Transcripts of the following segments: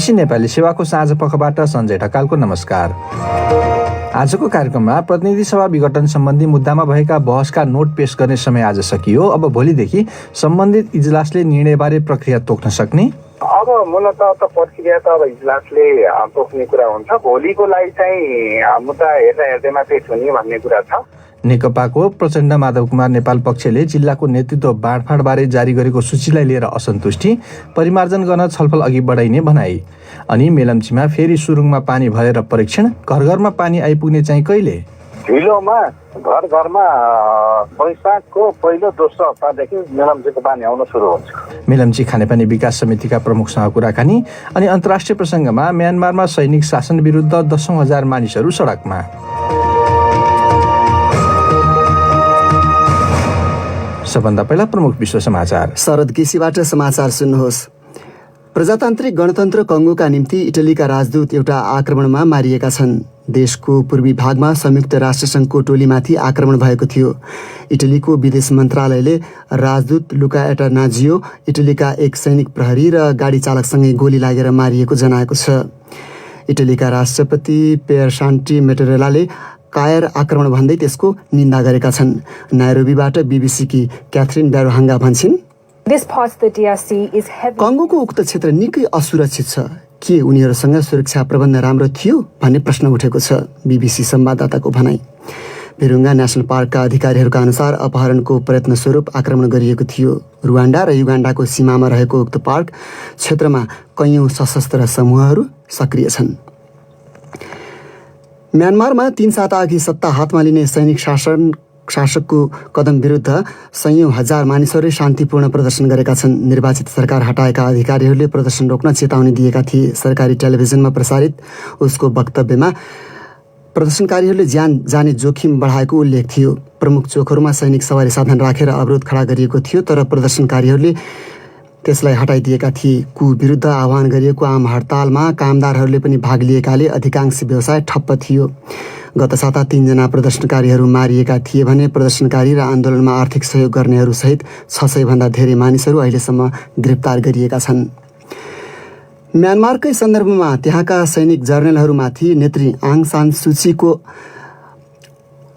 BBC Nepali सेवाको साँझ पखबाट सञ्जय ढकालको नमस्कार। आजको कार्यक्रममा प्रतिनिधि सभा विघटन सम्बन्धी मुद्दामा भएका बहसका नोट पेश गर्ने समय आज सकियो। अब भोलिदेखि सम्बन्धित इजलासले निर्णयबारे प्रक्रिया तोक्न सक्ने। अब मूलत त प्रक्रिया त अब इजलासले तोक्ने कुरा हुन्छ। भोलिको लागि चाहिँ मुद्दा हेर्दैमा पेश हुने भन्ने कुरा छ। नेकपाको प्रचण्ड माधव कुमार नेपाल पक्षले जिल्लाको नेतृत्व बाँडफाँडबारे जारी गरेको सूचीलाई लिएर असन्तुष्टि, परिमार्जन गर्न छलफल अघि बढाइने भनाई। अनि मेलम्चीमा फेरि सुरुङमा पानी भरेर परीक्षण, घर घरमा पानी आइपुग्ने चाहिँ कहिले? ढिलोमा घर घरमा वैशाखको पहिलो दोस्रो हप्तादेखि मेलम्चीको पानी आउन सुरु हुन्छ। मेलम्ची खानेपानी विकास समितिका प्रमुखसँग कुराकानी। अनि अन्तर्राष्ट्रिय प्रसङ्गमा म्यानमारमा सैनिक शासन विरुद्ध 10,000 मानिसहरू सडकमा। सबभन्दा पहिला प्रमुख विश्व समाचार। शरद केसीबाट समाचार सुन्नुहोस्। प्रजातान्त्रिक गणतन्त्र कङ्गोका निम्ति इटलीका राजदूत एउटा आक्रमणमा मारिएका छन्। देशको पूर्वी भागमा संयुक्त राष्ट्रसङ्घको टोलीमाथि आक्रमण भएको थियो। इटलीको विदेश मन्त्रालयले राजदूत लुका एटानाजियो इटलीका एक सैनिक प्रहरी र गाडी चालकसँगै गोली लागेर मारिएको जनाएको छ। इटलीका राष्ट्रपति पियर सान्टी मेटेरेलाले कायर आक्रमण भन्दै त्यसको निन्दा गरेका छन्। नाइरोबीबाट बीबीसीकी क्याथरिन ब्यारोहाङ्गा भन्छन्, कङ्गोको उक्त क्षेत्र निकै असुरक्षित छ। के उनीहरूसँग सुरक्षा प्रबन्ध राम्रो थियो भन्ने प्रश्न उठेको छ। बीबीसी संवाददाताको भनाई। भिरुङ्गा नेसनल पार्कका अधिकारीहरूका अनुसार अपहरणको प्रयत्न स्वरूप आक्रमण गरिएको थियो। रुवान्डा र युगान्डाको सीमामा रहेको उक्त पार्क क्षेत्रमा कैयौँ सशस्त्र समूहहरू सक्रिय छन्। म्यानमारमा 3 साता अघि सत्ता हातमा लिने सैनिक शासकको कदम विरुद्ध सयौं हजार मानिसहरूले शान्तिपूर्ण प्रदर्शन गरेका छन्। निर्वाचित सरकार हटाएका अधिकारीहरूले प्रदर्शन रोक्न चेतावनी दिएका थिए। सरकारी टेलिभिजनमा प्रसारित उसको वक्तव्यमा प्रदर्शनकारीहरूले ज्यान जाने जोखिम बढाएको उल्लेख थियो। प्रमुख चोकहरूमा सैनिक सवारी साधन राखेर अवरोध खडा गरिएको थियो, तर प्रदर्शनकारीहरूले त्यसलाई हटाइदिएका थिए। कु विरुद्ध आह्वान गरिएको आम हडतालमा कामदारहरूले पनि भाग लिएकाले अधिकांश व्यवसाय ठप्प थियो। गत साता 3 जना प्रदर्शनकारीहरू मारिएका थिए भने प्रदर्शनकारी र आन्दोलनमा आर्थिक सहयोग गर्नेहरू सहित 600 भन्दा धेरै मानिसहरू अहिलेसम्म गिरफ्तार गरिएका छन्। म्यानमारकै सन्दर्भमा त्यहाँका सैनिक जर्नलहरूमाथि नेत्री आङ सान सुचीको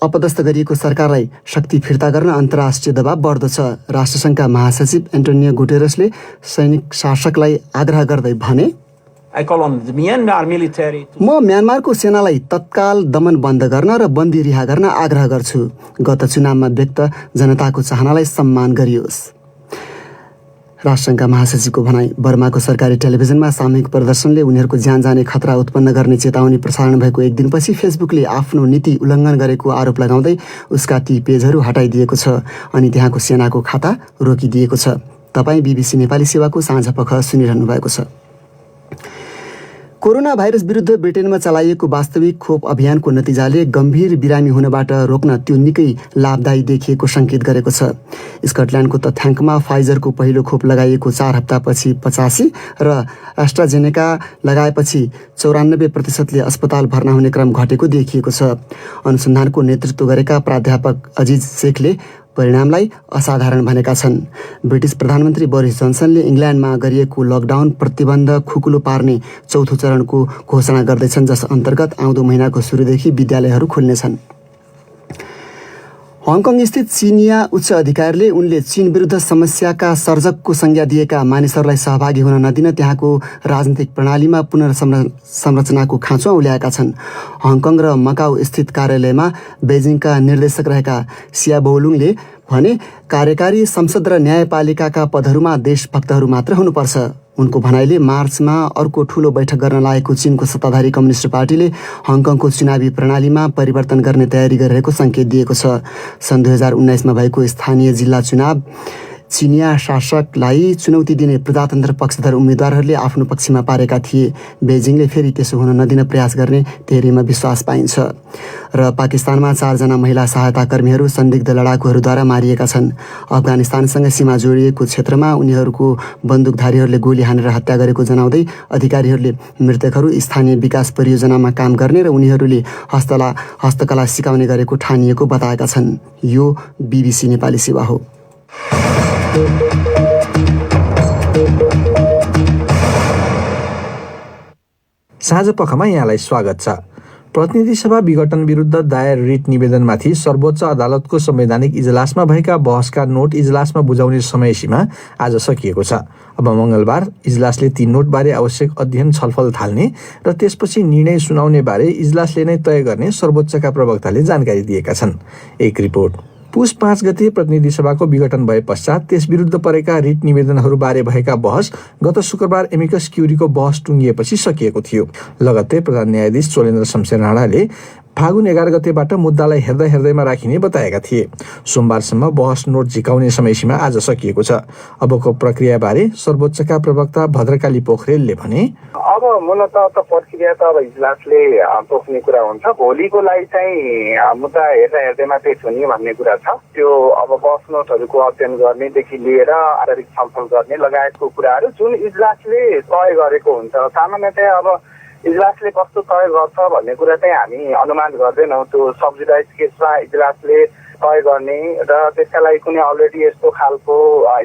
अपदस्थ गरिएको सरकारलाई शक्ति फिर्ता गर्न अन्तर्राष्ट्रिय दबाव बढ्दो छ। राष्ट्रसङ्घका महासचिव एन्टोनियो गुटेरसले सैनिक शासकलाई आग्रह गर्दै भने, म म्यानमारको सेनालाई तत्काल दमन बन्द गर्न र बन्दी रिहा गर्न आग्रह गर्छु। गत चुनावमा व्यक्त जनताको चाहनालाई सम्मान गरियोस्। राष्ट्रसङ्घका महासचिवको भनाई। बर्माको सरकारी टेलिभिजनमा सामूहिक प्रदर्शनले उनीहरूको ज्यान जाने खतरा उत्पन्न गर्ने चेतावनी प्रसारण भएको एक दिनपछि फेसबुकले आफ्नो नीति उल्लङ्घन गरेको आरोप लगाउँदै उसका ती पेजहरू हटाइदिएको छ अनि त्यहाँको सेनाको खाता रोकिदिएको छ। तपाईँ बीबीसी नेपाली सेवाको साँझ पख सुनिरहनु भएको छ। कोरोना भाइरस विरुद्ध ब्रिटेनमा चलाइएको वास्तविक खोप अभियानको नतिजाले गम्भीर बिरामी हुनबाट रोक्न त्यो निकै लाभदायी देखिएको सङ्केत गरेको छ। स्कटल्यान्डको तथ्याङ्कमा फाइजरको पहिलो खोप लगाइएको 4 हप्तापछि 85 र एस्ट्राजेनेका लगाएपछि 94% अस्पताल भर्ना हुने क्रम घटेको देखिएको छ। अनुसन्धानको नेतृत्व गरेका प्राध्यापक अजिज शेखले परिणामलाई असाधारण भनेका छन्। ब्रिटिस प्रधानमन्त्री बोरिस जोन्सनले इङ्ल्यान्डमा गरिएको लकडाउन प्रतिबन्ध खुकुलो पार्ने चौथो चरणको घोषणा गर्दैछन्, जस अन्तर्गत आउँदो महिनाको सुरुदेखि विद्यालयहरू खुल्नेछन्। हङकङ स्थित चिनिया उच्च अधिकारीले उनले चीन विरुद्ध समस्याका सर्जकको संज्ञा दिएका मानिसहरूलाई सहभागी हुन नदिन त्यहाँको राजनीतिक प्रणालीमा पुनर्संरचनाको खाँचो उल्याएका छन्। हङकङ र मकाउ स्थित कार्यालयमा बेजिङका निर्देशक रहेका सिया बोलुङले भने, कार्यकारी संसद र न्यायपालिकाका पदहरूमा देशभक्तहरू मात्र हुनुपर्छ। उनको भनाइले मार्चमा अर्को ठूलो बैठक गर्न लागेको चीनको सत्ताधारी कम्युनिस्ट पार्टीले हङकङको चुनावी प्रणालीमा परिवर्तन गर्ने तयारी गरिरहेको सङ्केत दिएको छ। सन् 2019मा भएको स्थानीय जिल्ला चुनाव चिनिया शासकलाई चुनौती दिने प्रजातन्त्र पक्षधर उम्मेदवारहरूले आफ्नो पक्षमा पारेका थिए। बेजिङले फेरि त्यसो हुन नदिन प्रयास गर्ने धेरैमा विश्वास पाइन्छ। र पाकिस्तानमा 4 जना महिला सहायता कर्मीहरू संदिग्ध लडाकुहरूद्वारा मारिएका छन्। अफगानिस्तानसँग सीमा जोडिएको क्षेत्रमा उनीहरूको बन्दुकधारीहरूले गोली हानेर हत्या गरेको जनाउँदै अधिकारीहरूले मृतकहरू स्थानीय विकास परियोजनामा काम गर्ने र उनीहरूले हस्तकला सिकाउने गरेको ठानिएको बताएका छन्। यो बीबीसी नेपाली सेवा हो। साँझ पखमा यहाँलाई स्वागत छ। प्रतिनिधि सभा विघटन विरुद्ध दायर रिट निवेदनमाथि सर्वोच्च अदालतको संवैधानिक इजलासमा भएका बहसका नोट इजलासमा बुझाउने समय सीमा आज सकिएको छ। अब मङ्गलबार इजलासले ती नोटबारे आवश्यक अध्ययन छलफल थाल्ने र त्यसपछि निर्णय सुनाउने बारे इजलासले नै तय गर्ने सर्वोच्चका प्रवक्ताले जानकारी दिएका छन्। एक रिपोर्ट। पुस 5 गते प्रतिनिधि सभाको विघटन भए पश्चात त्यस विरुद्ध परेका रिट निवेदनहरूबारे भएका बहस गत शुक्रबार एमिकस क्युरीको बहस टुङ्गिएपछि सकिएको थियो। लगत्तै प्रधान न्यायाधीश चोलेन्द्र शमशेर राणाले फागुन 11 गतेबाट मुद्दालाई हेर्दैमा राखिने बताएका थिए। सोमबारसम्म बहस नोट झिकाउने समयसीमा आज सकिएको छ। अबको प्रक्रियाबारे सर्वोच्चका प्रवक्ता भद्रकाली पोखरेलले भने, अब मूलत त प्रक्रिया त अब इजलासले तोक्ने कुरा हुन्छ। भोलिको लागि चाहिँ मुद्दा हेर्दैमा पेश हुने भन्ने कुरा छ। त्यो अब बहस नोटहरूको अध्ययन गर्नेदेखि लिएर आधारित छलफल गर्ने लगायतको कुराहरू जुन इजलासले तय गरेको हुन्छ। सामान्यतया अब इजलासले कस्तो तय गर्छ भन्ने कुरा चाहिँ हामी अनुमान गर्दैनौँ। त्यो सब्सिडाइज केसमा इजलासले तय गर्ने र त्यसका लागि कुनै अलरेडी यस्तो खालको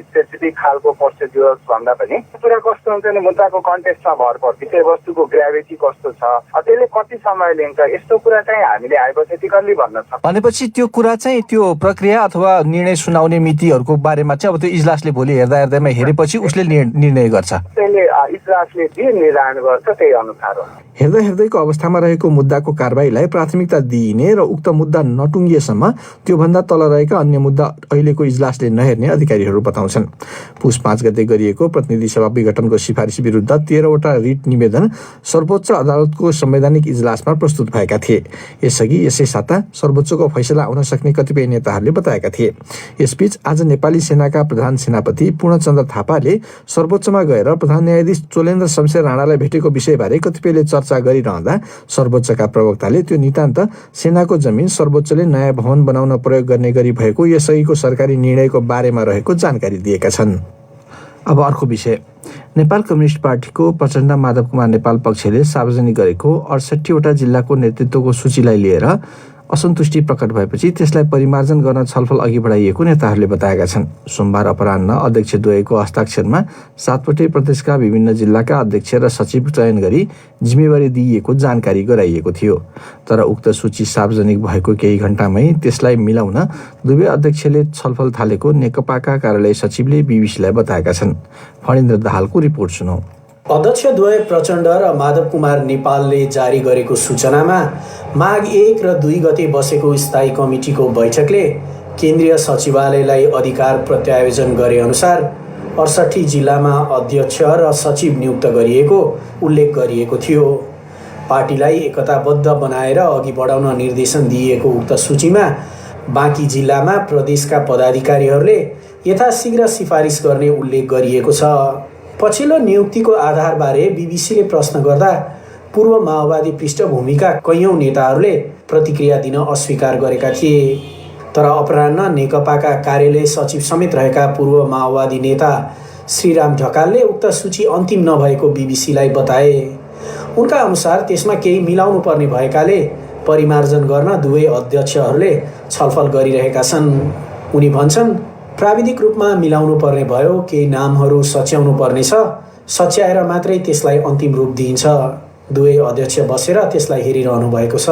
स्पेसिफिक खालको प्रोसिड्युर्स भन्दा पनि कुरा कस्तो हुन्छ भने मुद्दाको कन्टेक्स्टमा भर पर्छ, विषयवस्तुको ग्राभिटी कस्तो छ, त्यसले कति समय लिन्छ, यस्तो कुरा चाहिँ हामीले हाइपोथेटिकल्ली भन्न सक्छौँ। भनेपछि त्यो कुरा चाहिँ त्यो प्रक्रिया अथवा निर्णय सुनाउने मितिहरूको बारेमा चाहिँ अब त्यो इजलासले भोलि हेर्दैमा हेरेपछि उसले निर्णय गर्छ। त्यसले इजलासले जे निर्धारण गर्छ त्यही अनुसार हो। हेर्दैको अवस्थामा रहेको मुद्दाको कारबाहीलाई प्राथमिकता दिइने र उक्त मुद्दा नटुङ्गिएसम्म त्योभन्दा तल रहेका अन्य मुद्दा अहिलेको इजलासले नहेर्ने अधिकारीहरू बताउँछन्। पुस 5 गते गरिएको प्रतिनिधि सभा विघटनको सिफारिस विरुद्ध 13वटा रिट निवेदन सर्वोच्च अदालतको संवैधानिक इजलासमा प्रस्तुत भएका थिए। यसअघि यसै साता सर्वोच्चको फैसला आउन सक्ने कतिपय नेताहरूले बताएका थिए। यसबीच आज नेपाली सेनाका प्रधान सेनापति पूर्णचन्द्र थापाले सर्वोच्चमा गएर प्रधान न्यायाधीश चोलेन्द्र शमशेर राणालाई भेटेको विषयबारे कतिपयले चर्चा गरिरहँदा सर्वोच्चका प्रवक्ताले त्यो नितान्त सेनाको जमिन सर्वोच्चले नयाँ भवन बनाउन प्रयोग गर्ने गरी भएको यसअघिको सरकारी निर्णयको बारेमा रहेको जानकारी दिएका छन्। अब अर्को विषय। नेपाल कम्युनिस्ट पार्टीको प्रचण्ड माधव कुमार नेपाल पक्षले सार्वजनिक गरेको 68वटा जिल्लाको नेतृत्वको सूचीलाई लिएर असन्तुष्टि प्रकट भएपछि त्यसलाई परिमार्जन गर्न छलफल अघि बढाइएको नेताहरूले बताएका छन्। सोमबार अपराह्न अध्यक्ष द्वयको हस्ताक्षरमा 7वटै प्रदेशका विभिन्न जिल्लाका अध्यक्ष र सचिव चयन गरी जिम्मेवारी दिइएको जानकारी गराइएको थियो। तर उक्त सूची सार्वजनिक भएको केही घण्टामै त्यसलाई मिलाउन दुवै अध्यक्षले छलफल थालेको नेकपाका कार्यालय सचिवले बीबीसीलाई बताएका छन्। फणिन्द्र दाहालको रिपोर्ट सुनौ। अध्यक्ष द्वय प्रचण्ड र माधव कुमार नेपालले जारी गरेको सूचनामा माघ 1 र 2 गते बसेको स्थायी कमिटीको बैठकले केन्द्रीय सचिवालयलाई अधिकार प्रत्यायोजन गरे अनुसार 68 जिल्लामा अध्यक्ष र सचिव नियुक्त गरिएको उल्लेख गरिएको थियो। पार्टीलाई एकताबद्ध बनाएर अघि बढाउन निर्देशन दिइएको उक्त सूचीमा बाँकी जिल्लामा प्रदेशका पदाधिकारीहरूले यथाशीघ्र सिफारिस गर्ने उल्लेख गरिएको छ। पछिल्लो नियुक्तिको आधारबारे बीबीसीले प्रश्न गर्दा पूर्व माओवादी पृष्ठभूमिका कैयौँ नेताहरूले प्रतिक्रिया दिन अस्वीकार गरेका थिए। तर अपराह्न नेकपाका कार्यालय सचिव समेत रहेका पूर्व माओवादी नेता श्रीराम ढकालले उक्त सूची अन्तिम नभएको बीबीसीलाई बताए। उनका अनुसार त्यसमा केही मिलाउनु पर्ने भएकाले परिमार्जन गर्न दुवै अध्यक्षहरूले छलफल गरिरहेका छन्। उनी भन्छन्, प्राविधिक रूपमा मिलाउनु पर्ने भयो, केही नामहरू सच्याउनु पर्नेछ, सच्याएर मात्रै त्यसलाई अन्तिम रूप दिइन्छ। दुवै अध्यक्ष बसेर त्यसलाई हेरिरहनु भएको छ।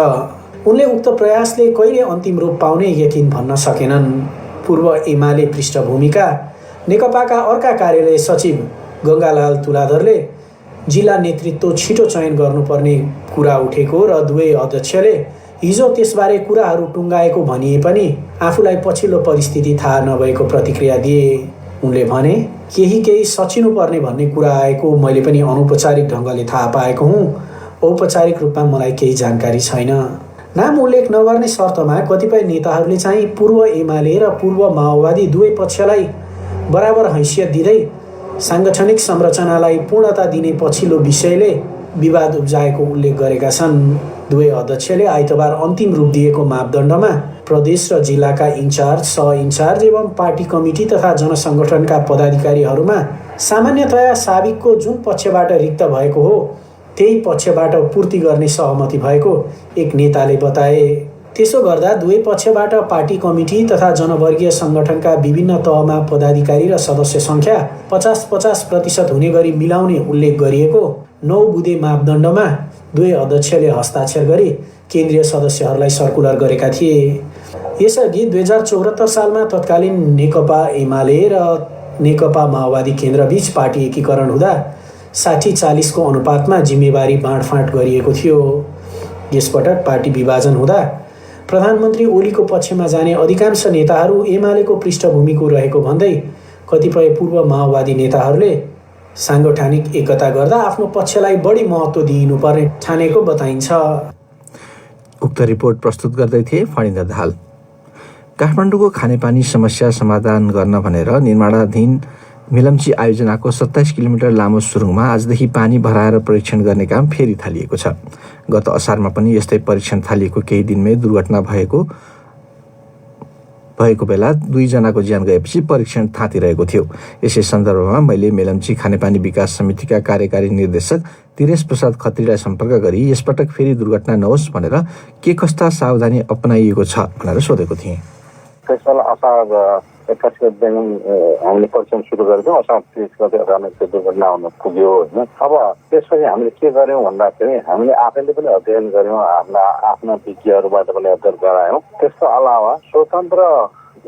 उनले उक्त प्रयासले कहिले अन्तिम रूप पाउने यकिन भन्न सकेनन्। पूर्व एमाले पृष्ठभूमिका नेकपाका अर्का कार्यालय सचिव गङ्गालाल तुलाधरले जिल्ला नेतृत्व छिटो चयन गर्नुपर्ने कुरा उठेको र दुवै अध्यक्षले हिजो त्यसबारे कुराहरू टुङ्गाएको भनिए पनि आफूलाई पछिल्लो परिस्थिति थाहा नभएको प्रतिक्रिया दिए। उनले भने, केही सचिनुपर्ने भन्ने कुरा आएको मैले पनि अनौपचारिक ढङ्गले थाहा पाएको हुँ। औपचारिक रूपमा मलाई केही जानकारी छैन। नाम उल्लेख नगर्ने शर्तमा कतिपय नेताहरूले चाहिँ पूर्व एमाले र पूर्व माओवादी दुवै पक्षलाई बराबर हैसियत दिँदै साङ्गठनिक संरचनालाई पूर्णता दिने पछिल्लो विषयले विवाद उब्जाएको उल्लेख गरेका छन्। दुवै अध्यक्षले आइतबार अन्तिम रूप दिएको मापदण्डमा प्रदेश र जिल्लाका इन्चार्ज, सह इन्चार्ज एवं पार्टी कमिटी तथा जनसङ्गठनका पदाधिकारीहरूमा सामान्यतया साबिकको जुन पक्षबाट रिक्त भएको हो त्यही पक्षबाट पूर्ति गर्ने सहमति भएको एक नेताले बताए। त्यसो गर्दा दुवै पक्षबाट पार्टी कमिटी तथा जनवर्गीय सङ्गठनका विभिन्न तहमा पदाधिकारी र सदस्य सङ्ख्या 50-50% हुने गरी मिलाउने उल्लेख गरिएको 9 बुँदे मापदण्डमा दुवै अध्यक्षले हस्ताक्षर गरी केन्द्रीय सदस्यहरूलाई सर्कुलर गरेका थिए। यसअघि 2074 सालमा तत्कालीन नेकपा एमाले र नेकपा माओवादी केन्द्रबीच पार्टी एकीकरण हुँदा 60-40 को अनुपातमा जिम्मेवारी बाँडफाँड गरिएको थियो। यसपटक पार्टी विभाजन हुँदा प्रधानमन्त्री ओलीको पक्षमा जाने अधिकांश नेताहरू एमालेको पृष्ठभूमिको रहेको भन्दै कतिपय पूर्व माओवादी नेताहरूले साङ्गठनिक एकता गर्दा आफ्नो पक्षलाई बढी महत्त्व दिइनुपर्ने ठानेको बताइन्छ। उक्त रिपोर्ट प्रस्तुत गर्दै थिए फणिन्द्र दाहाल। काठमाडौँको खानेपानी समस्या समाधान गर्न भनेर निर्माणाधीन मेलम्ची आयोजनाको 27 किलोमिटर लामो सुरुङमा आजदेखि पानी भराएर परीक्षण गर्ने काम फेरि थालिएको छ। गत असारमा पनि यस्तै परीक्षण थालिएको केही दिनमै दुर्घटना भएको बेला 2 जनाको ज्यान गएपछि परीक्षण थाँतिरहेको थियो। यसै सन्दर्भमा मैले मेलम्ची खानेपानी विकास समितिका कार्यकारी निर्देशक तिरेश प्रसाद खत्रीलाई सम्पर्क गरी यसपटक फेरि दुर्घटना नहोस् भनेर के कस्ता सावधानी अपनाइएको छ भनेर सोधेको थिएँ। त्यसमा असार 21 गतेदेखि हामीले परीक्षण सुरु गरेको असार 30 गते अचानक त्यो दुर्घटना हुन पुग्यो होइन। अब त्यसपछि हामीले के गर्यौँ भन्दाखेरि हामीले आफैले पनि अध्ययन गर्यौँ, आफ्ना आफ्ना विज्ञहरूबाट पनि अध्ययन गरायौँ। त्यसको अलावा स्वतन्त्र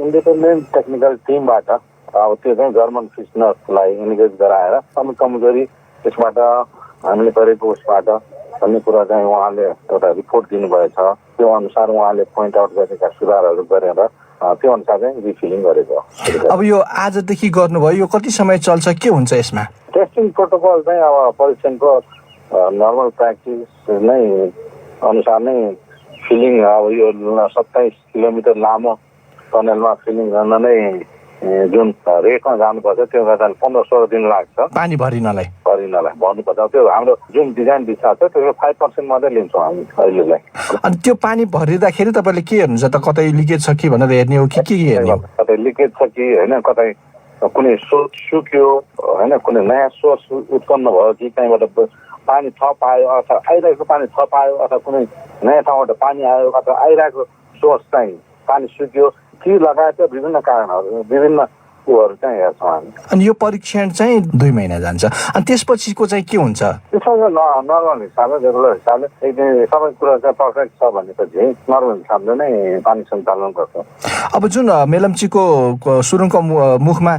इन्डिपेन्डेन्ट टेक्निकल टिमबाट अब त्यो चाहिँ जर्मन फिसनर्सलाई इन्गेज गराएर कमजोरी त्यसबाट हामीले गरेको उसबाट भन्ने कुरा चाहिँ उहाँले एउटा रिपोर्ट दिनुभएछ। त्यो अनुसार उहाँले पोइन्ट आउट गरेका सुधारहरू गरेर त्यो अनुसार चाहिँ रिफिलिङ गरेको। अब यो आजदेखि गर्नुभयो, यो कति समय चल्छ, के हुन्छ यसमा? टेस्टिङ प्रोटोकल चाहिँ अब परीक्षणको नर्मल प्र्याक्टिस नै अनुसार नै फिलिङ, अब यो 27 किलोमिटर लामो टनलमा फिलिङ गर्न नै जुन रेटमा जानुपर्छ त्यो गर्दा 15-16 दिन लाग्छ पानी भरिनलाई भन्नुपर्छ। त्यो हाम्रो जुन डिजाइन दिशा छ त्यो 5% मात्रै लिन्छौँ हामी अहिलेलाई। अनि त्यो पानी भरिँदाखेरि तपाईँले के हेर्नुहुन्छ त? कतै लिकेज छ कि भनेर हेर्ने हो कि के हेर्ने हो? कतै लिकेज छ कि होइन, कतै कुनै सोर्स सुक्यो होइन, कुनै नयाँ सोर्स उत्पन्न भयो कि कहीँबाट पानी थप आयो अथवा आइरहेको पानी थप आयो अथवा कुनै नयाँ ठाउँबाट पानी आयो अथवा आइरहेको सोर्स चाहिँ पानी सुक्यो कि लगायत विभिन्न कारणहरू विभिन्न कुरोहरू चाहिँ हेर्छौँ हामी। अनि यो परीक्षण चाहिँ 2 महिना जान्छ। अनि त्यसपछिको चाहिँ के हुन्छ? त्यसमा नर्मल हिसाबले रेगुलर हिसाबले एकदम सबै कुरा चाहिँ पर्फेक्ट छ भनेपछि नर्मल हिसाबले नै पानी सञ्चालन गर्छौँ। अब जुन मेलम्चीको सुरुङको मुखमा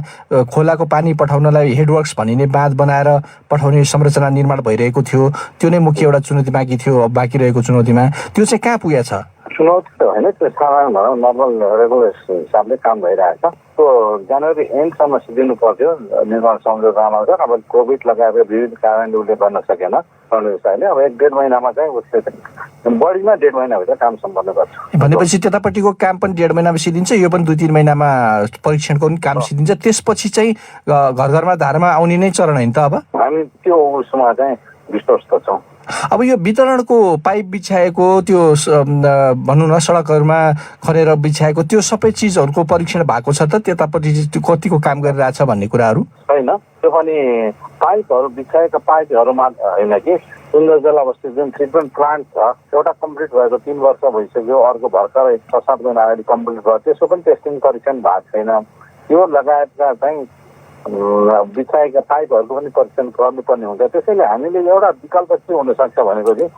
खोलाको पानी पठाउनलाई हेडवर्क्स भनिने बाँध बनाएर पठाउने संरचना निर्माण भइरहेको थियो, त्यो नै मुख्य एउटा चुनौती बाँकी थियो। अब बाँकी रहेको चुनौतीमा त्यो चाहिँ कहाँ पुगेछ? चुनौती त होइन, त्यो साधारण भनौँ नर्मल रेगुलर हिसाबले काम भइरहेछ। त्यो जनवरी एन्डसम्म सिद्धिनु पर्थ्यो निर्माण सम्झौतामा। अब कोभिड लगाएर विविध कारणले उसले गर्न सकेन प्रणालीले। अब 1-1.5 महिनामा चाहिँ उसले बढीमा 1.5 महिनाभित्र काम सम्पन्न गर्छ। भनेपछि त्यतापट्टिको काम पनि 1.5 महिनामा सिद्धिन्छ, यो पनि 2-3 महिनामा परीक्षणको पनि काम सिद्धिन्छ। त्यसपछि चाहिँ घर घरमा धारमा आउने नै चरण होइन त? अब हामी त्यो उसमा चाहिँ विश्वस्त छौँ। अब यो वितरणको पाइप बिछाएको त्यो भनौँ न सडकहरूमा खनेर बिछाएको त्यो सबै चिजहरूको परीक्षण भएको छ त? त्यतापट्टि त्यो कतिको काम गरिरहेछ भन्ने कुराहरू छैन। त्यो पनि पाइपहरू बिछाएका पाइपहरूमा होइन कि सुन्दरजला बस्ती जुन ट्रिटमेन्ट प्लान्ट छ एउटा कम्प्लिट भएको 3 वर्ष भइसक्यो, अर्को भर्खरै 6-7 महिना अगाडि कम्प्लिट भयो, त्यसको पनि टेस्टिङ परीक्षण भएको छैन। त्यो लगायतका चाहिँ बिछाएका पाइपहरूको पनि परीक्षण गर्नुपर्ने हुन्छ। त्यसैले हामीले एउटा विकल्प के हुनसक्छ भनेको चाहिँ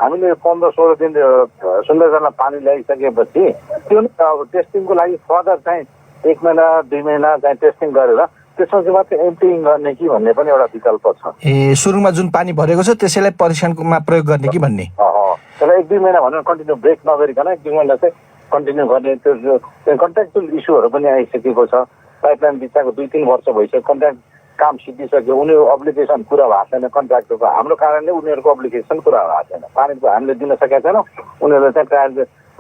हामीले 15-16 दिन सुन्दरजला पानी ल्याइसकेपछि त्यो अब टेस्टिङको लागि फर्दर चाहिँ 1 महिना 2 महिना चाहिँ टेस्टिङ गरेर त्यसपछि मात्रै एम्प्टिङ गर्ने कि भन्ने पनि एउटा विकल्प छ। सुरुमा जुन पानी भरेको छ त्यसैलाई परीक्षणमा प्रयोग गर्ने कि भन्ने? त्यसलाई 1-2 महिना भनेर कन्टिन्यू ब्रेक नगरिकन 1-2 महिना चाहिँ कन्टिन्यू गर्ने। त्यो कन्ट्र्याक्चुअल इस्युहरू पनि आइसकेको छ। पाइपलाइन बिछाएको 2-3 वर्ष भइसक्यो, कन्ट्र्याक्ट काम सिद्धिसक्यो, उनीहरू अब्लिगेसन पुरा भएको छैन कन्ट्र्याक्टरको। हाम्रो कारणले उनीहरूको अब्लिगेसन पुरा भएको छैन, पानीको हामीले दिन सकेका छैनौँ। उनीहरूले चाहिँ ट्रायल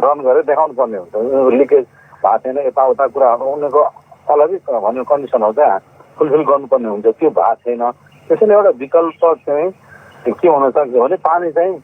रन गरेर देखाउनु पर्ने हुन्छ। लिकेज भएको छैन यताउता कुराहरू उनीहरूको अलगै भन्ने कन्डिसनहरू चाहिँ फुलफिल गर्नुपर्ने हुन्छ, त्यो भएको छैन। त्यसैले एउटा विकल्प चाहिँ के हुनसक्छ भने पानी चाहिँ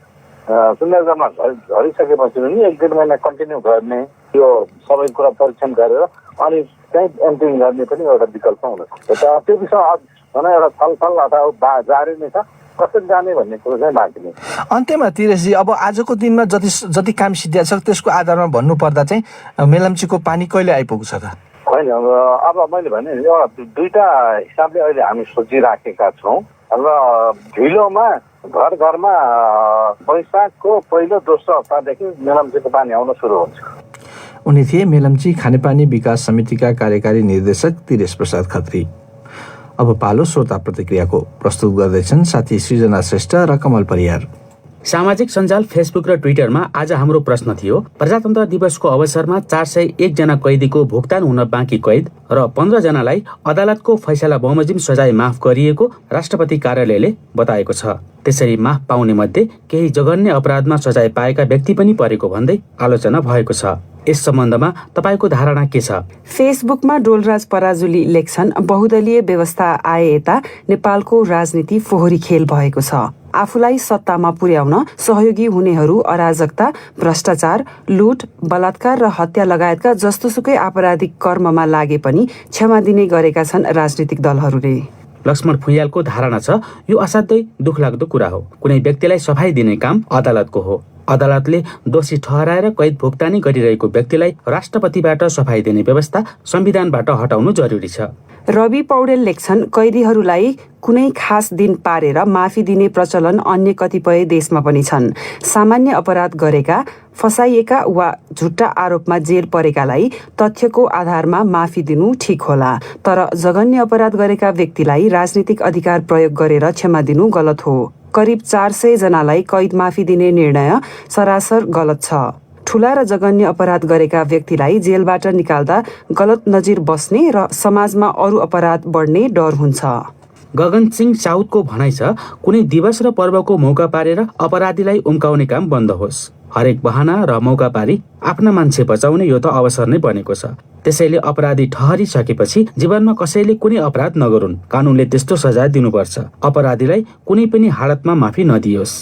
सुन्दरजलमा झरिसकेपछि पनि 1-1.5 महिना कन्टिन्यू गर्ने, त्यो सबै कुरा परीक्षण गरेर अनि चाहिँ एम्प्टिङ गर्ने पनि एउटा विकल्प हुनसक्छ। त्यो विषयमा भनौँ एउटा छलफल अथवा जारी नै छ, कसरी जाने भन्ने कुरो चाहिँ बाँकी नै। अन्त्यमा तिरेशजी, अब आजको दिनमा जति काम सिद्धिएको छ त्यसको आधारमा भन्नुपर्दा चाहिँ मेलम्चीको पानी कहिले आइपुग्छ त? होइन, अब मैले भने एउटा 2टा हिसाबले अहिले हामी सोचिराखेका छौँ। र ढिलोमा घर घरमा वैशाखको पहिलो दोस्रो हप्तादेखि मेलम्चीको पानी आउन सुरु हुन्छ। उनी थिए मेलम्ची खानेपानी विकास समितिका कार्यकारी निर्देशक तिरेश प्रसाद खत्री। अब पालो श्रोता प्रतिक्रियाको। प्रस्तुत गर्दैछन् साथी सृजना श्रेष्ठ र कमल परियार। सामाजिक सञ्जाल फेसबुक र ट्विटरमा आज हाम्रो प्रश्न थियो, प्रजातन्त्र दिवसको अवसरमा 401 जना कैदीको भुक्तान हुन बाँकी कैद र 15 जनालाई अदालतको फैसला बमोजिम सजाय माफ गरिएको राष्ट्रपति कार्यालयले बताएको छ। त्यसरी माफ पाउने मध्ये केही जघन्य अपराधमा सजाय पाएका व्यक्ति पनि परेको भन्दै आलोचना भएको छ। यस सम्बन्धमा तपाईको धारणा के छ? फेसबुकमा डोलराज पराजुली लेख्छन्, बहुदलीय व्यवस्था आए यता नेपालको राजनीति फोहोरी खेल भएको छ। आफूलाई सत्तामा पुर्याउन सहयोगी हुनेहरू अराजकता, भ्रष्टाचार, लुट, बलात्कार र हत्या लगायतका जस्तोसुकै आपराधिक कर्ममा लागे पनि क्षमा दिने गरेका छन् राजनीतिक दलहरूले। लक्ष्मण फुयालको धारणा छ, यो असाध्यै दुखलाग्दो कुरा हो। कुनै व्यक्तिलाई सफाई दिने काम अदालतको हो। अदालतले दोषी ठहराएर कैद भुक्तानी गरिरहेको व्यक्तिलाई राष्ट्रपतिबाट सफाई दिने व्यवस्था संविधानबाट हटाउनु जरुरी छ। रवि पौडेल लेख्छन्, कैदीहरूलाई कुनै खास दिन पारेर माफी दिने प्रचलन अन्य कतिपय देशमा पनि छन्। सामान्य अपराध गरेका, फसाइएका वा झुट्टा आरोपमा जेल परेकालाई तथ्यको आधारमा माफी दिनु ठिक होला, तर जघन्य अपराध गरेका व्यक्तिलाई राजनीतिक अधिकार प्रयोग गरेर क्षमा दिनु गलत हो। करिब 400 जनालाई कैद माफी दिने निर्णय सरासर गलत छ। ठूला र जघन्य अपराध गरेका व्यक्तिलाई जेलबाट निकाल्दा गलत नजिर बस्ने र समाजमा अरू अपराध बढ्ने डर हुन्छ। गगन सिंह साउदको भनाइ छ, कुनै दिवस र पर्वको मौका पारेर अपराधीलाई उम्काउने काम बन्द होस्। हरेक बहाना र मौका पारी आफ्ना मान्छे बचाउने यो त अवसर नै बनेको छ। त्यसैले अपराधी ठहरिसकेपछि जीवनमा कसैले कुनै अपराध नगरून्। कानूनले त्यस्तो सजाय दिनुपर्छ। अपराधीलाई कुनै पनि हालतमा माफी नदियोस्।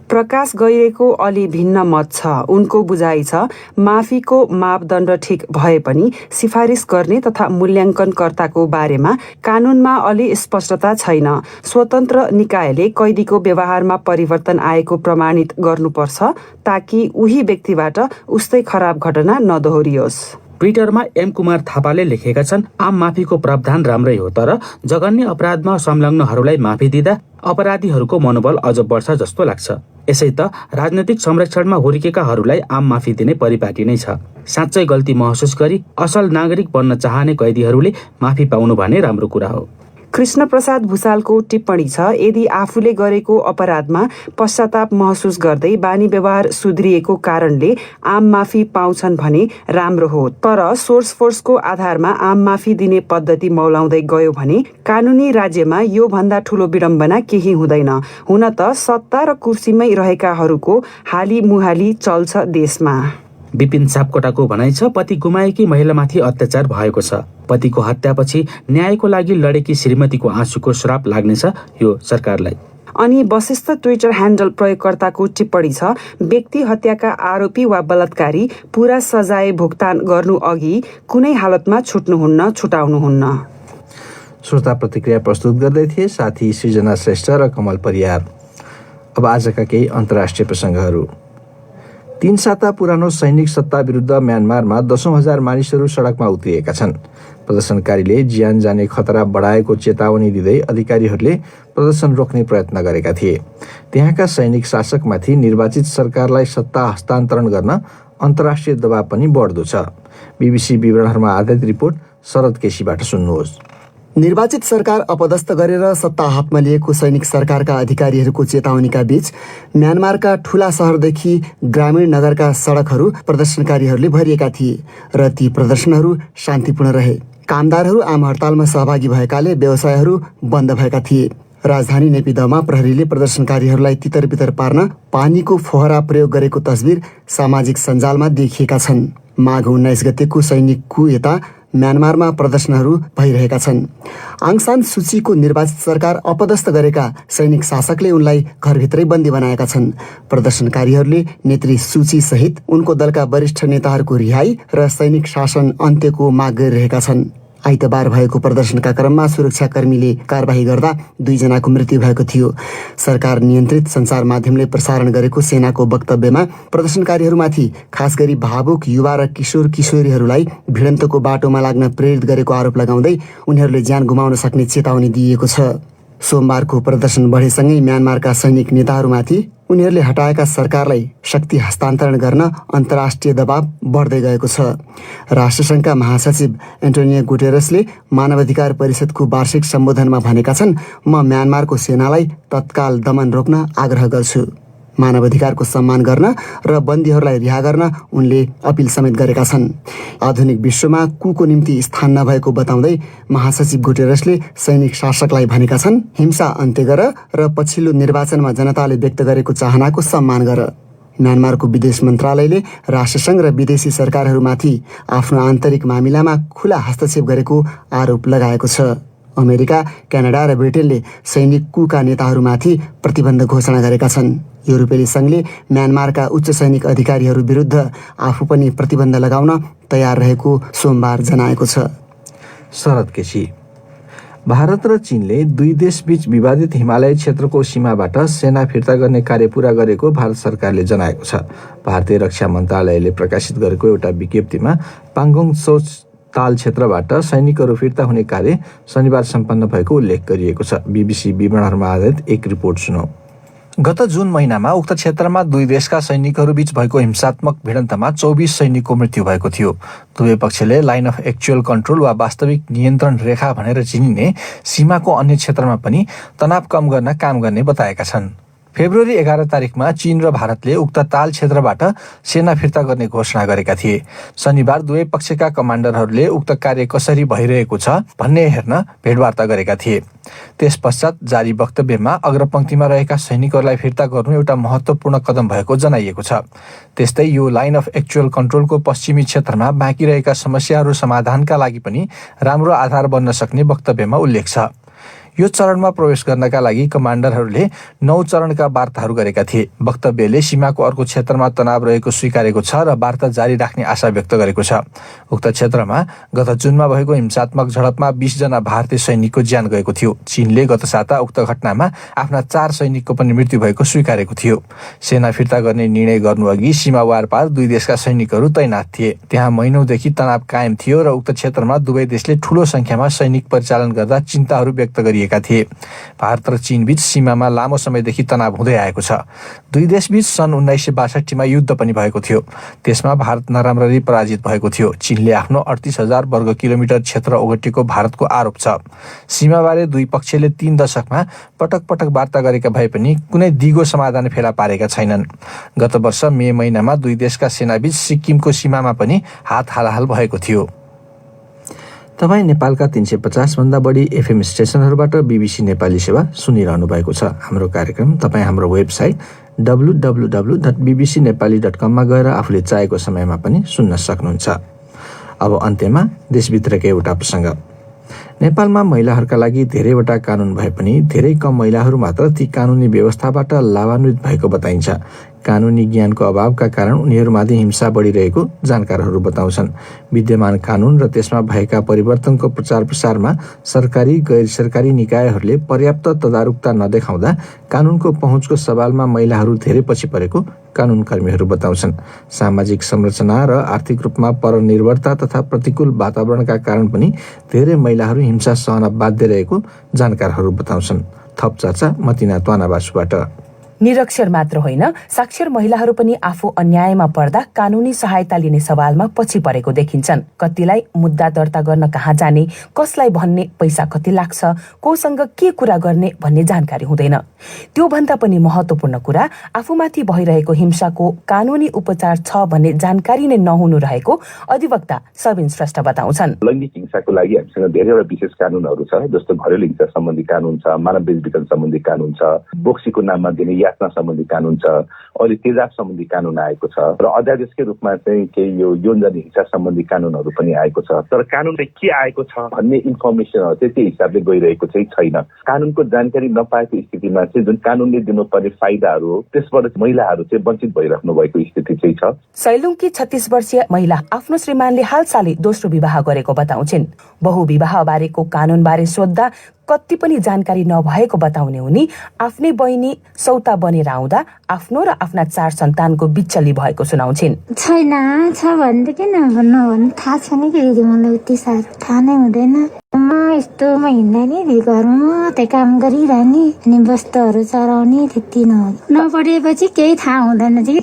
प्रकाश गैरेको अलि भिन्न मत छ। उनको बुझाइ छ, माफीको मापदण्ड ठिक भए पनि सिफारिस गर्ने तथा मूल्याङ्कनकर्ताको बारेमा कानूनमा अलि स्पष्टता छैन। स्वतन्त्र निकायले कैदीको व्यवहारमा परिवर्तन आएको प्रमाणित गर्नुपर्छ ताकि उही व्यक्तिबाट उस्तै खराब घटना नदोहोरियोस्। ट्विटरमा एम कुमार थापाले लेखेका छन्, आम माफीको प्रावधान राम्रै हो, तर जघन्य अपराधमा संलग्नहरूलाई माफी दिँदा अपराधीहरूको मनोबल अझ बढ्छ जस्तो लाग्छ। यसै त राजनैतिक संरक्षणमा हुर्केकाहरूलाई आम माफी दिने परिपाटी नै छ। साँच्चै गल्ती महसुस गरी असल नागरिक बन्न चाहने कैदीहरूले माफी पाउनु भने राम्रो कुरा हो। कृष्ण प्रसाद भुसालको टिप्पणी छ, यदि आफूले गरेको अपराधमा पश्चाताप महसुस गर्दै बानी व्यवहार सुध्रिएको कारणले आम माफी पाउँछन् भने राम्रो हो, तर सोर्स फोर्सको आधारमा आम माफी दिने पद्धति मौलाउँदै गयो भने कानुनी राज्यमा यो भन्दा ठूलो विडम्बना केही हुँदैन। हुन त सत्ता र कुर्सीमै रहेकाहरूको हाली मुहाली चल्छ देशमा। विपिन सापकोटाको भनाइ छ, पति गुमाएकी महिलामाथि अत्याचार भएको छ। पतिको हत्यापछि न्यायको लागि लडेकी श्रीमतीको आँसुको श्राप लाग्नेछ यो सरकारलाई। अनि वशिष्ठ ट्विटर ह्यान्डल प्रयोगकर्ताको टिप्पणी छ, व्यक्ति हत्याका आरोपी वा बलात्कारी पूरा सजाय भुक्तान गर्नु अघि कुनै हालतमा छुट्नुहुन्न, छुटाउनुहुन्न। श्रोता प्रतिक्रिया प्रस्तुत गर्दै थिए साथी सृजना श्रेष्ठ र कमल परियार। अब आजका केही अन्तर्राष्ट्रिय प्रसङ्गहरू। 3 साता पुरानो सैनिक सत्ता विरुद्ध म्यानमारमा 10,000 मानिसहरू सडकमा उत्रिएका छन्। प्रदर्शनकारीले ज्यान जाने खतरा बढाएको चेतावनी दिँदै अधिकारीहरूले प्रदर्शन रोक्ने प्रयत्न गरेका थिए। त्यहाँका सैनिक शासकमाथि निर्वाचित सरकारलाई सत्ता हस्तान्तरण गर्न अन्तर्राष्ट्रिय दबाव पनि बढ्दो छ। बीबीसी विवरणहरूमा आधारित रिपोर्ट शरद केसीबाट सुन्नुहोस्। निर्वाचित सरकार अपदस्थ गरेर सत्ता हातमा लिएको सैनिक सरकारका अधिकारीहरूको चेतावनीका बीच म्यानमारका ठूला सहरदेखि ग्रामीण नगरका सडकहरू प्रदर्शनकारीहरूले भरिएका थिए र ती प्रदर्शनहरू शान्तिपूर्ण रहे। कामदारहरू आम हडतालमा सहभागी भएकाले व्यवसायहरू बन्द भएका थिए। राजधानी नेपिदोमा प्रहरीले प्रदर्शनकारीहरूलाई तितर-बितर पार्न पानीको फोहरा प्रयोग गरेको तस्बिर सामाजिक सञ्जालमा देखिएका छन्। माघ 19 गतेको सैनिक कु यता म्यानमारमा प्रदर्शनहरू भइरहेका छन्। आङ सान सुचीको निर्वाचित सरकार अपदस्थ गरेका सैनिक शासकले उनलाई घरभित्रै बन्दी बनाएका छन्। प्रदर्शनकारीहरूले नेत्री सुची सहित उनको दलका वरिष्ठ नेताहरूको रिहाई र सैनिक शासन अन्त्यको माग गरिरहेका छन्। आइतबार भएको प्रदर्शनका क्रममा सुरक्षाकर्मीले कारबाही गर्दा 2 जनाको मृत्यु भएको थियो। सरकार नियन्त्रित सञ्चार माध्यमले प्रसारण गरेको सेनाको वक्तव्यमा प्रदर्शनकारीहरूमाथि खास गरी भावुक युवा र किशोर किशोरीहरूलाई भिडन्तको बाटोमा लाग्न प्रेरित गरेको आरोप लगाउँदै उनीहरूले ज्यान गुमाउन सक्ने चेतावनी दिइएको छ। सोमबारको प्रदर्शन बढेसँगै म्यानमारका सैनिक नेताहरूमाथि उनीहरूले हटाएका सरकारलाई शक्ति हस्तान्तरण गर्न अन्तर्राष्ट्रिय दबाव बढ्दै गएको छ। राष्ट्रसङ्घका महासचिव एन्टोनियो गुटेरसले मानवाधिकार परिषदको वार्षिक सम्बोधनमा भनेका छन्, म म्यानमारको सेनालाई तत्काल दमन रोक्न आग्रह गर्छु। मानवाधिकारको सम्मान गर्न र बन्दीहरूलाई रिहा गर्न उनले अपिल समेत गरेका छन्। आधुनिक विश्वमा कुको निम्ति स्थान नभएको बताउँदै महासचिव गुटेरसले सैनिक शासकलाई भनेका छन्, हिंसा अन्त्य गर र पछिल्लो निर्वाचनमा जनताले व्यक्त गरेको चाहनाको सम्मान गर। म्यानमारको विदेश मन्त्रालयले राष्ट्रसङ्घ र विदेशी सरकारहरूमाथि आफ्नो आन्तरिक मामिलामा खुला हस्तक्षेप गरेको आरोप लगाएको छ। अमेरिका, क्यानाडा र ब्रिटेनले सैनिक कुका नेताहरूमाथि प्रतिबन्ध घोषणा गरेका छन्। युरोपेली सङ्घले म्यानमारका उच्च सैनिक अधिकारीहरू विरुद्ध आफू पनि प्रतिबन्ध लगाउन तयार रहेको सोमबार जनाएको छ। शरद केसी। भारत र चीनले दुई देशबीच विवादित हिमालय क्षेत्रको सीमाबाट सेना फिर्ता गर्ने कार्य पूरा गरेको भारत सरकारले जनाएको छ। भारतीय रक्षा मन्त्रालयले प्रकाशित गरेको एउटा विज्ञप्तिमा पाङ्गोङ सो ताल क्षेत्रबाट सैनिकहरू फिर्ता हुने कार्य शनिबार सम्पन्न भएको उल्लेख गरिएको छ। बीबीसी विवरणहरूमा आधारित एक रिपोर्ट सुनौ। गत जुन महिनामा उक्त क्षेत्रमा दुई देशका सैनिकहरूबीच भएको हिंसात्मक भिडन्तमा 24 सैनिकको मृत्यु भएको थियो। दुवै पक्षले लाइन अफ एक्चुअल कन्ट्रोल वा वास्तविक नियन्त्रण रेखा भनेर चिनिने सीमाको अन्य क्षेत्रमा पनि तनाव कम गर्न काम गर्ने बताएका छन्। फेब्रुअरी 11 तारिकमा चीन र भारतले उक्त ताल क्षेत्रबाट सेना फिर्ता गर्ने घोषणा गरेका थिए। शनिबार दुवै पक्षका कमान्डरहरूले उक्त कार्य कसरी भइरहेको छ भन्ने हेर्न भेटवार्ता गरेका थिए। त्यस पश्चात जारी वक्तव्यमा अग्रपङ्क्तिमा रहेका सैनिकहरूलाई फिर्ता गर्नु एउटा महत्त्वपूर्ण कदम भएको जनाइएको छ। त्यस्तै यो लाइन अफ एक्चुअल कन्ट्रोलको पश्चिमी क्षेत्रमा बाँकी रहेका समस्याहरू समाधानका लागि पनि राम्रो आधार बन्न सक्ने वक्तव्यमा उल्लेख छ। यो चरणमा प्रवेश गर्नका लागि कमान्डरहरूले 9 चरणका वार्ताहरू गरेका थिए। वक्तव्यले सीमाको अर्को क्षेत्रमा तनाव रहेको स्वीकारेको छ र वार्ता जारी राख्ने आशा व्यक्त गरेको छ। उक्त क्षेत्रमा गत जुनमा भएको हिंसात्मक झडपमा 20 जना भारतीय सैनिकको ज्यान गएको थियो। चीनले गत साता उक्त घटनामा आफ्ना 4 सैनिकको पनि मृत्यु भएको स्वीकारेको थियो। सेना फिर्ता गर्ने निर्णय गर्नुअघि सीमा वारपार दुई देशका सैनिकहरू तैनात थिए। त्यहाँ महिनौदेखि तनाव कायम थियो र उक्त क्षेत्रमा दुवै देशले ठूलो संख्यामा सैनिक परिचालन गर्दा चिन्ताहरू व्यक्त गरिएका थिए। भारत र चीन बीच सीमामा लामो समयदेखि तनाव हुँदै आएको छ। दुई देशबीच सन् 1962 मा युद्ध पनि भएको थियो। त्यसमा भारत नराम्ररी पराजित भएको थियो। चीनले आफ्नो 38,000 वर्ग किलोमिटर क्षेत्र ओगटेको भारतको आरोप छ। सीमाबारे दुई पक्षले 3 दशकमा पटक पटक वार्ता गरेका भए पनि कुनै दिगो समाधान फेला पारेका छैनन्। गत वर्ष मे महिनामा दुई देशका सेनाबीच सिक्किमको सीमामा पनि हात हालहाल भएको थियो। तपाईँ नेपालका 350 भन्दा बढी एफएम स्टेसनहरूबाट बीबीसी नेपाली सेवा सुनिरहनु भएको छ। हाम्रो कार्यक्रम तपाईँ हाम्रो वेबसाइट www.bbcnepali.com मा गएर आफूले चाहेको समयमा पनि सुन्न सक्नुहुन्छ। अब अन्त्यमा देशभित्रकै एउटा प्रसङ्ग। नेपालमा महिलाहरूका लागि धेरैवटा कानुन भए पनि धेरै कम महिलाहरू मात्र ती कानुनी व्यवस्थाबाट लाभान्वित भएको बताइन्छ। कानुनी ज्ञानको अभावका कारण उनीहरूमाथि हिंसा बढिरहेको जानकारहरू बताउँछन्। विद्यमान कानुन र त्यसमा भएका परिवर्तनको प्रचार प्रसारमा सरकारी गैर सरकारी निकायहरूले पर्याप्त तदारुकता नदेखाउँदा कानुनको पहुँचको सवालमा महिलाहरू धेरै पछि परेको कानुनकर्मीहरू बताउँछन्। सामाजिक संरचना र आर्थिक रूपमा परनिर्भरता तथा प्रतिकूल वातावरणका कारण पनि धेरै महिलाहरू हिंसा सहन बाध्य रहेको जानकारहरू बताउँछन्। थप चर्चा मतिना त्वानाबासुबाट। निरक्षर मात्र होइन, साक्षर महिलाहरू पनि आफू अन्यायमा पर्दा कानुनी सहायता लिने सवालमा पछि परेको देखिन्छन्। कतिलाई मुद्दा दर्ता गर्न कहाँ जाने, कसलाई भन्ने, पैसा कति लाग्छ, कोसँग के कुरा गर्ने भन्ने जानकारी हुँदैन। त्योभन्दा पनि महत्त्वपूर्ण कुरा आफूमाथि भइरहेको हिंसाको कानुनी उपचार छ भन्ने जानकारी नै नहुनु रहेको अधिवक्ता सबिन श्रेष्ठ बताउँछन्। लैङ्गिक हिंसाको लागि हामीसँग धेरैवटा विशेष कानुनहरू छ, जस्तो घरेलु हिंसा सम्बन्धी कानुन छ, मानव बेचबिखन सम्बन्धी कानुन छ, बोक्सीको नाममा दिने यातना सम्बन्धी कानुन छ, अहिले तेजाब सम्बन्धी कानुन आएको छ र अध्यादेशकै रूपमा चाहिँ केही यो यौनजन्य हिंसा सम्बन्धी कानुनहरू पनि आएको छ। तर कानुन चाहिँ के आएको छ भन्ने इन्फर्मेसनहरू चाहिँ त्यो हिसाबले गइरहेको चाहिँ छैन। कानुनको जानकारी नपाएको स्थितिमा चाहिँ जुन कानुनले दिनुपर्ने फाइदाहरू हो त्यसबाट महिलाहरू चाहिँ वञ्चित भइराख्नु भएको स्थिति चाहिँ छ। सैलुङकी 36 वर्षीय महिला आफ्नो श्रीमानले हालसालै दोस्रो विवाह गरेको बताउँछिन्। बहुविवाह बारेको कानुन बारे सोद्धा कति पनि जानकारी नभएको बताउने उनी आफ्नै बहिनी सौता बनेर आउँदा आफ्नो र आफ्ना 4 सन्तानको बिचली भएको सुनाउँछिन्। छैन छ भन्दै किन भन्नु थाहा छैन कि मलाई उति साह्रो थाहा नै हुँदैन। म यस्तोमा हिँड्दा नि घरमा मात्रै काम गरिरहने अनि वस्तुहरू चराउने त्यति नपढेपछि केही थाहा हुँदैन कि।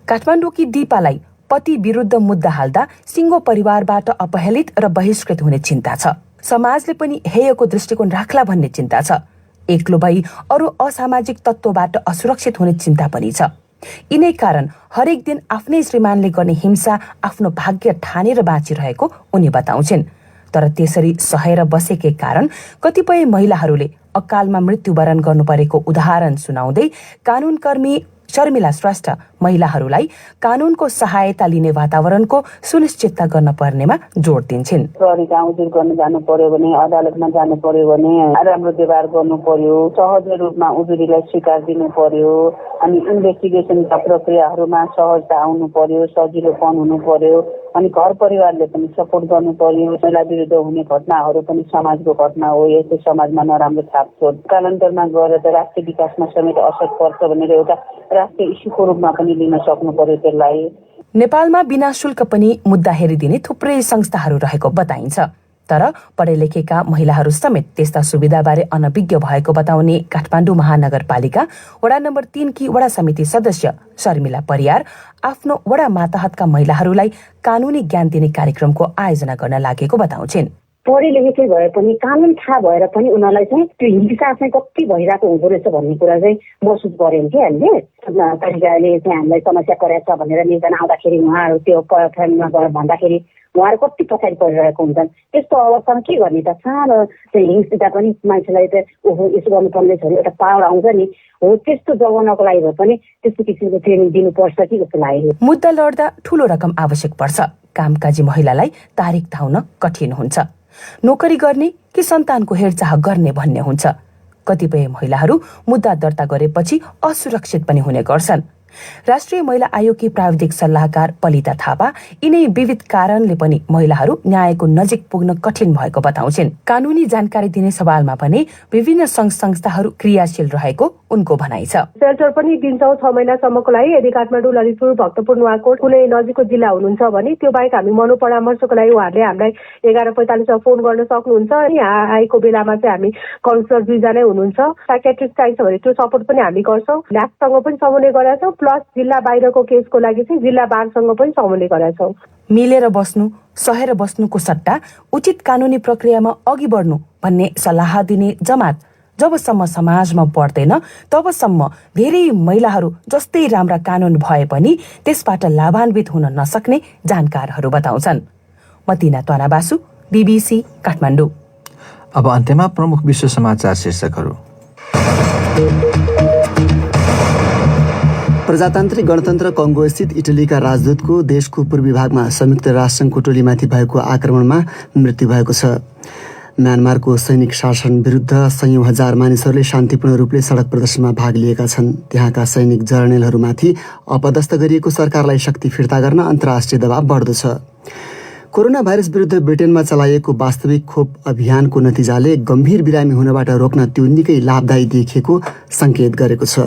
काठमाडौँकी दिपालाई पति विरुद्ध मुद्दा हाल्दा सिङ्गो परिवारबाट अपहेलित र बहिष्कृत हुने चिन्ता छ। समाजले पनि हेयको दृष्टिकोण राख्ला भन्ने चिन्ता छ। एक्लो भई अरू असामाजिक तत्त्वबाट असुरक्षित हुने चिन्ता पनि छ। यिनै कारण हरेक दिन आफ्नै श्रीमानले गर्ने हिंसा आफ्नो भाग्य ठानेर बाँचिरहेको उनी बताउँछिन्। तर त्यसरी सहेर बसेकै कारण कतिपय महिलाहरूले अकालमा मृत्युवरण गर्नु परेको उदाहरण सुनाउँदै कानूनकर्मी शर्मिला श्रेष्ठ महिलाहरूलाई कानूनको सहायता लिने वातावरणको सुनिश्चितता गर्न पर्नेमा जोड दिन्छन्। प्रहरीका उजुर गर्न जानु पर्यो भने, अदालतमा जानु पर्यो भने राम्रो व्यवहार गर्नु पर्यो, सहज रूपमा उजुरीलाई स्वीकार दिनु पर्यो, अनि इन्भेस्टिगेसनका प्रक्रियाहरूमा सहजता आउनु पर्यो, सजिलोपन हुनु पर्यो, अनि घर परिवारले पनि सपोर्ट गर्नु पर्यो। महिला विरुद्ध हुने घटनाहरू पनि समाजको घटना हो, यसले समाजमा नराम्रो छाप छोड्छ, कालान्तरमा गएर त राष्ट्रिय विकासमा समेत असर पर्छ भनेर एउटा राष्ट्रिय इस्युको रूपमा पनि लिन सक्नु पर्यो त्यसलाई। नेपालमा बिना शुल्क पनि मुद्दा हेरिदिने थुप्रै संस्थाहरू रहेको बताइन्छ। तर पढे लेखेका महिलाहरू समेत त्यस्ता सुविधाबारे अनभिज्ञ भएको बताउने काठमाडौँ महानगरपालिका वडा नम्बर 3 की वडा समिति सदस्य शर्मिला परियार आफ्नो वडा मातहतका महिलाहरूलाई कानूनी ज्ञान दिने कार्यक्रमको आयोजना गर्न लागेको बताउँछिन्। पढे लेखेकै भए पनि कानुन थाहा भएर पनि उनीहरूलाई चाहिँ त्यो हिंसा चाहिँ कति भइरहेको हुँदो रहेछ भन्ने कुरा चाहिँ महसुस गर्यौँ कि हामीले। तरिकाले चाहिँ हामीलाई समस्या परेको छ भनेर निजना आउँदाखेरि उहाँहरू त्यो फ्यामिलीमा गएर भन्दाखेरि उहाँहरू कति पछाडि परिरहेको हुन्छन्। त्यस्तो अवस्थामा के गर्ने त? सानो चाहिँ हिंसा पनि मान्छेलाई त ओहो यसो गर्नुपर्ने छ एउटा पावर आउँछ नि, हो त्यस्तो जोगाउनको लागि भए पनि त्यस्तो किसिमको ट्रेनिङ दिनुपर्छ कि जस्तो लाग्यो। मुद्दा लड्दा ठूलो रकम आवश्यक पर्छ। कामकाजी महिलालाई तारिख धाउन कठिन हुन्छ। नोकरी गर्ने कि सन्तानको हेरचाह गर्ने भन्ने हुन्छ। कतिपय महिलाहरू मुद्दा दर्ता गरेपछि असुरक्षित पनि हुने गर्छन्। राष्ट्रिय महिला आयोगकी प्राविधिक सल्लाहकार पलिता थापा यिनै विविध कारणले पनि महिलाहरू न्यायको नजिक पुग्न कठिन भएको बताउँछिन्। कानूनी जानकारी दिने सवालमा पनि विभिन्न संघ संस्थाहरू क्रियाशील रहेको उनको भनाइ छ। सेल्टर पनि दिन्छौँ 6 महिनासम्मको लागि। यदि काठमाडौँ, ललितपुर, भक्तपुर, नुवाकोट कुनै नजिकको जिल्ला हुनुहुन्छ भने त्यो बाहेक हामी मनोपरामर्शको लागि उहाँहरूले हामीलाई 11:45 मा फोन गर्न सक्नुहुन्छ। यहाँ आएको बेलामा चाहिँ हामी काउन्सिलर 2 जना हुनुहुन्छ। साइकियाट्रिस्ट चाहिन्छ भने त्यो सपोर्ट पनि हामी गर्छौँ। ल्याबसँग पनि समन्वय गरेका छौँ, प्लस जिल्ला बाहिरको केसको लागि चाहिँ जिल्ला बारसँग पनि समन्वय गरेका छौँ। मिलेर बस्नु, सहेर बस्नुको सट्टा उचित कानूनी प्रक्रियामा अघि बढ्नु भन्ने सल्लाह दिने जमात जबसम्म समाजमा बढ्दैन तबसम्म धेरै महिलाहरू जस्तै राम्रा कानून भए पनि त्यसबाट लाभान्वित हुन नसक्ने जानकारहरू बताउँछन्। मतिना त्वानाबासु, BBC काठमाडौँ। अब अन्त्यमा प्रमुख विश्व समाचार शीर्षकहरू। प्रजातान्त्रिक गणतन्त्र कङ्गो स्थित इटलीका राजदूतको देशको पूर्वी भागमा संयुक्त राष्ट्रसङ्घको टोलीमाथि भएको आक्रमणमा मृत्यु भएको छ। म्यानमारको सैनिक शासन विरुद्ध सयौं हजार मानिसहरूले शान्तिपूर्ण रूपले सडक प्रदर्शनमा भाग लिएका छन्। त्यहाँका सैनिक जर्नेलहरूमाथि अपदस्थ गरिएको सरकारलाई शक्ति फिर्ता गर्न अन्तर्राष्ट्रिय दबाव बढ्दो छ। कोरोना भाइरस विरुद्ध ब्रिटेनमा चलाइएको वास्तविक खोप अभियानको नतिजाले गम्भीर बिरामी हुनबाट रोक्न त्यो निकै लाभदायी देखिएको सङ्केत गरेको छ।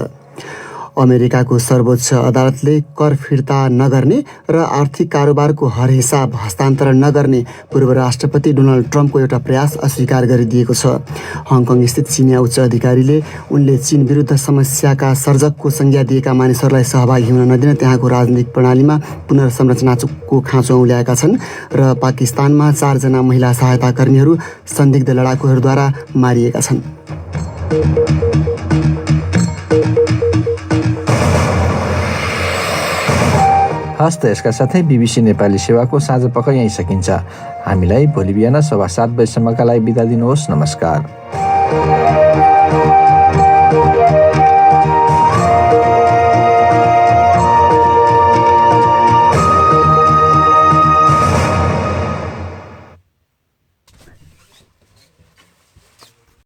अमेरिकाको सर्वोच्च अदालतले कर फिर्ता नगर्ने र आर्थिक कारोबारको हर हिसाब हस्तान्तरण नगर्ने पूर्व राष्ट्रपति डोनाल्ड ट्रम्पको एउटा प्रयास अस्वीकार गरिदिएको छ। हङकङ स्थित चिनिया उच्च अधिकारीले उनले चीन विरुद्ध समस्याका सर्जकको संज्ञा दिएका मानिसहरूलाई सहभागी हुन नदिन त्यहाँको राजनीतिक प्रणालीमा पुनर्संरचनाको खाँचो औल्याएका छन् र पाकिस्तानमा 4 जना महिला सहायता कर्मीहरू संदिग्ध लडाकुहरूद्वारा मारिएका छन्। हस् त यसका साथै BBC नेपाली सेवाको साँझ पख यहीँ सकिन्छ। हामीलाई भोलि बिहान 7:15 बजेसम्मका लागि बिदा दिनुहोस्। नमस्कार।